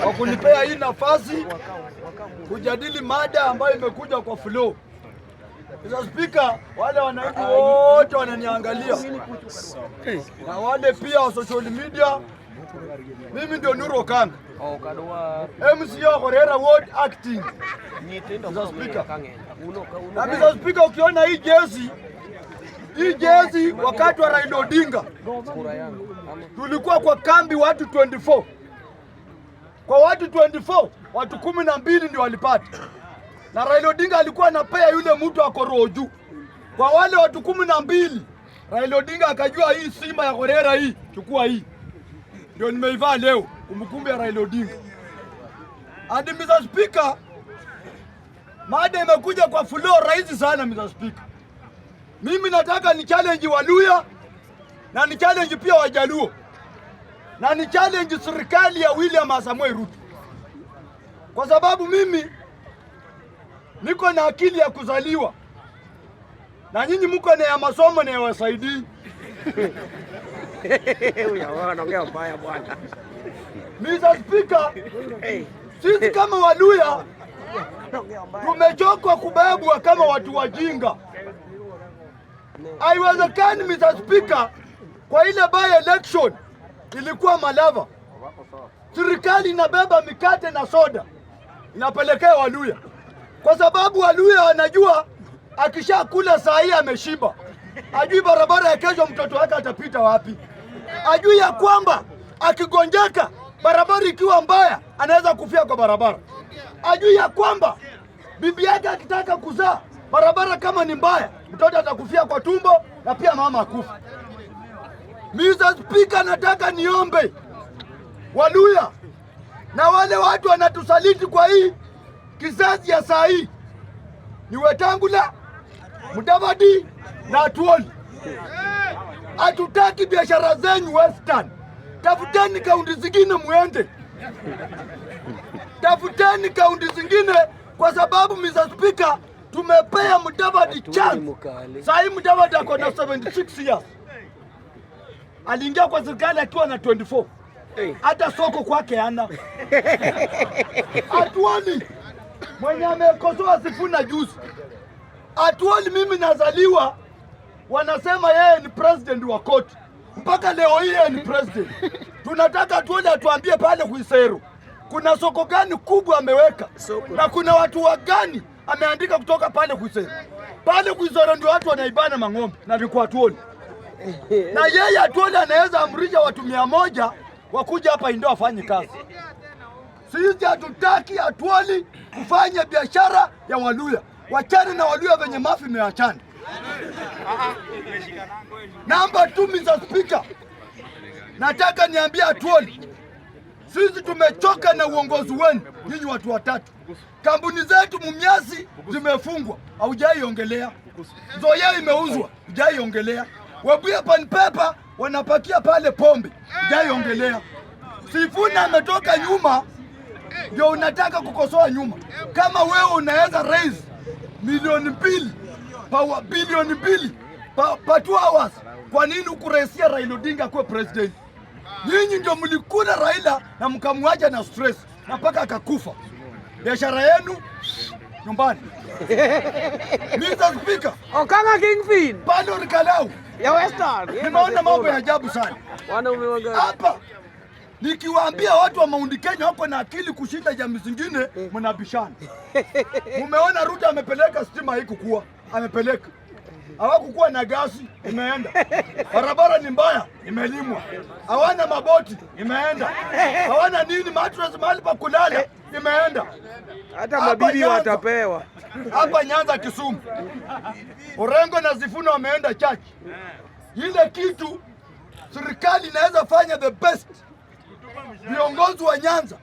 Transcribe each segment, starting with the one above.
kwa kunipea hii nafasi kujadili mada ambayo imekuja kwa flow. Mr. Speaker, wale wananchi wote wananiangalia na wale pia wa social media, mimi ndio Nuru Okanga, MCA Horera Ward Acting. Mr. Speaker, na Mr. Speaker, ukiona hii jezi wakati wa Raila Odinga tulikuwa kwa kambi watu 24. Kwa watu 24, watu 12 ndio walipata. Na Raila Odinga alikuwa anapea yule mtu ako roho juu. Kwa wale watu 12, Raila Odinga akajua hii simba ya Horera hii, chukua hii. Ndio nimeivaa leo, kumbukumbu ya Raila Odinga. And Mr. Speaker, mada imekuja kwa flow rahisi sana Mr. Speaker. Mimi nataka ni challenge Waluya na ni challenge pia Wajaluo. Na ni challenge serikali ya William Samoei Ruto. Kwa sababu mimi niko na akili ya kuzaliwa. Na nyinyi mko na ya masomo na ya wasaidii. Unaongea mbaya bwana. Mr. Speaker, sisi kama Waluya tumechoka kubebwa kama watu wajinga. Haiwezekani Mr. Speaker, kwa ile by election ilikuwa Malava, serikali inabeba mikate na soda inapelekea Waluya, kwa sababu Waluya wanajua akishakula saa hii ameshiba. Ajui barabara ya kesho mtoto wake atapita wapi. Ajui ya kwamba akigonjeka barabara ikiwa mbaya anaweza kufia kwa barabara. Ajui ya kwamba bibi yake akitaka kuzaa barabara kama ni mbaya mtoto atakufia kwa tumbo na pia mama akufa. Mr. Speaker, nataka niombe Waluya na wale watu wanatusaliti kwa hii kizazi ya saa hii ni Wetangula, Mudavadi na Atuoli. Hatutaki biashara zenyu Western. Tafuteni kaunti zingine muende. Tafuteni kaunti zingine, kwa sababu Mr. Speaker, tumepea Mudavadi chance. Saa hii Mudavadi ako na 76 years. Aliingia kwa serikali akiwa na 24. Hata soko kwake hana. Atuoli mwenye amekosoa Sifuna juzi. Atuoli mimi nazaliwa wanasema yeye ni president wa koti. Mpaka leo hii yeye ni president. Tunataka Atuoli atuambie pale Kuisero kuna soko gani kubwa ameweka na kuna watu wa gani ameandika kutoka pale Kuisero. Pale Kuisero ndio watu wanaibana mang'ombe na viko Atuoli. Na yeye Atuoli anaweza amrisha watu 100 wakuja hapa ndio afanye kazi. Sisi hatutaki Atuoli kufanya biashara ya Waluya. Wachane na Waluya venye mafi meachana. Namba 2, Mr. Speaker, nataka niambie Atuoli, sisi tumechoka na uongozi wenu nyinyi watu watatu. Kampuni zetu Mumiasi zimefungwa, haujaiongelea. Zoya imeuzwa, hujaiongelea. Webuye Pan Paper wanapakia pale pombe, hujaiongelea. Sifuna ametoka nyuma, ndio unataka kukosoa nyuma. Kama wewe unaweza raise milioni 2 pa bilioni 2 pa 2 hours, kwa nini ukuraisia Raila Odinga kuwa president? Nyinyi ndio mlikula Raila na mkamwacha na stress na mpaka akakufa. Biashara yenu nyumbani. Mr. Speaker, Okanga Kingpin pale Orikalau ya Western. Nimeona mambo ya ajabu sana. Wanaume wangapi? Hapa nikiwaambia watu wa Mount Kenya wako na akili kushinda jamii zingine, mnabishana. Mumeona Ruto amepeleka stima hii kukua, amepeleka. Hawakukuwa na gasi, imeenda. Barabara ni mbaya, imelimwa. Hawana maboti, imeenda. Hawana nini, mattress mahali pa kulala, imeenda. Hata mabibi watapewa. Hapa Nyanza, Kisumu, Orengo na Sifuna wameenda church. Ile kitu serikali inaweza fanya the best, viongozi wa Nyanza,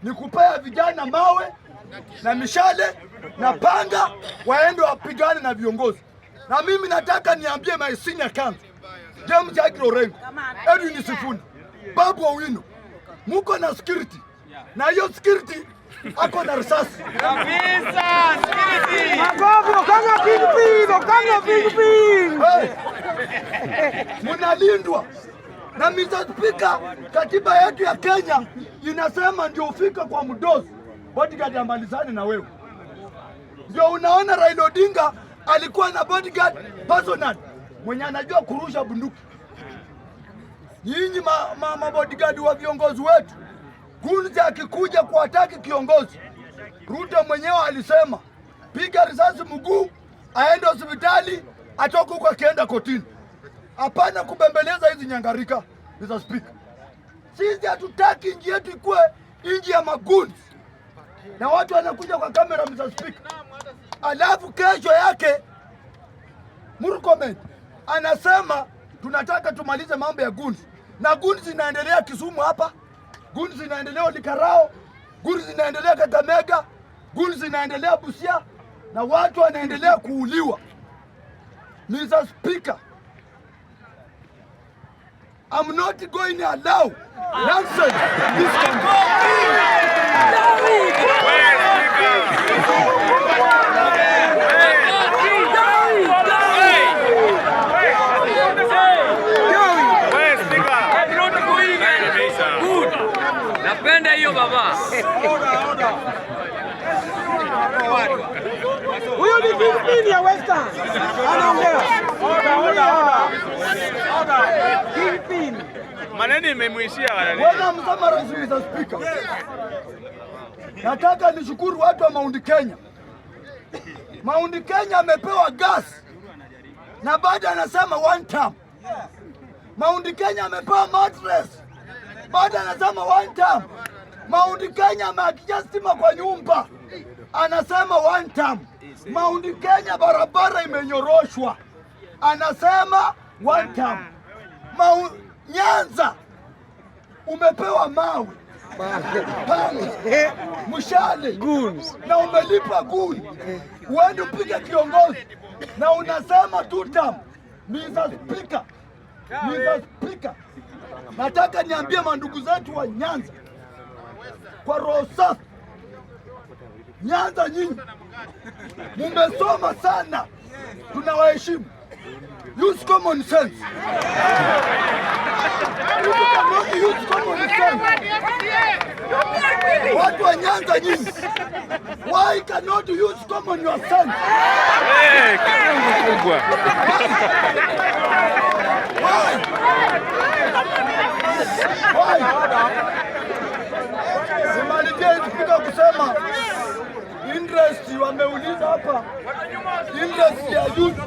ni kupea vijana mawe na mishale na panga waende wapigane na viongozi. Na mimi nataka niambie my senior counsel, James Agro Orengo, Edwin Sifuna, Babu Owino, muko na security. Na hiyo security ako na risasi. Kabisa, security. Magogo Okanga Kingpin, Okanga Kingpin. Munalindwa. Na Mr. Speaker, katiba yetu ya Kenya inasema ndio ufika kwa mdosi bodyguard amalizane na wewe. Ndio unaona Raila Odinga alikuwa na bodyguard personal mwenye anajua kurusha bunduki. Nyinyi bodyguard wa viongozi wetu, gunzi akikuja kuataki kiongozi, Ruto mwenyewe alisema piga risasi mguu, aende hospitali, atoke huko akienda kotini. Hapana kubembeleza hizi nyangarika, Mr. Speaker. Sisi hatutaki nchi yetu ikuwe nchi ya magunzi na watu wanakuja kwa kamera, Mr. Speaker. Alafu kesho yake Murkomen anasema tunataka tumalize mambo ya gunzi, na gunzi inaendelea Kisumu hapa, gunzi inaendelea Olikarao, gunzi inaendelea Kakamega, gunzi inaendelea Busia, na watu wanaendelea kuuliwa. Mr. Speaker, I'm not going to allow nonsense in this Napenda hiyo baba. Huyo ni Kingpin ya Western. Anaongea. Kingpin. Maneno imemwishia wale. Bwana Msamaria, Mr. Speaker. Nataka nishukuru watu wa Mount Kenya. Mount Kenya amepewa gas na baada anasema one time. Mount Kenya amepewa mattress, baada anasema one time. Mount Kenya amehakikisha stima kwa nyumba, anasema one time. Mount Kenya barabara imenyoroshwa, anasema one time. Nyanza umepewa mawe, mshale na umelipa guni, uende upige kiongozi na unasema two time. Mr. Speaker, Mr. Speaker, nataka niambie mandugu zetu wa Nyanza kwa roho safi, Nyanza nyinyi mumesoma sana, tunawaheshimu. Use common sense. Use common sense. Watu wa Nyanza nyinyi, why cannot use common your sense? Why? Simalizie Speaker kusema interest, wameuliza hapa interest ya youth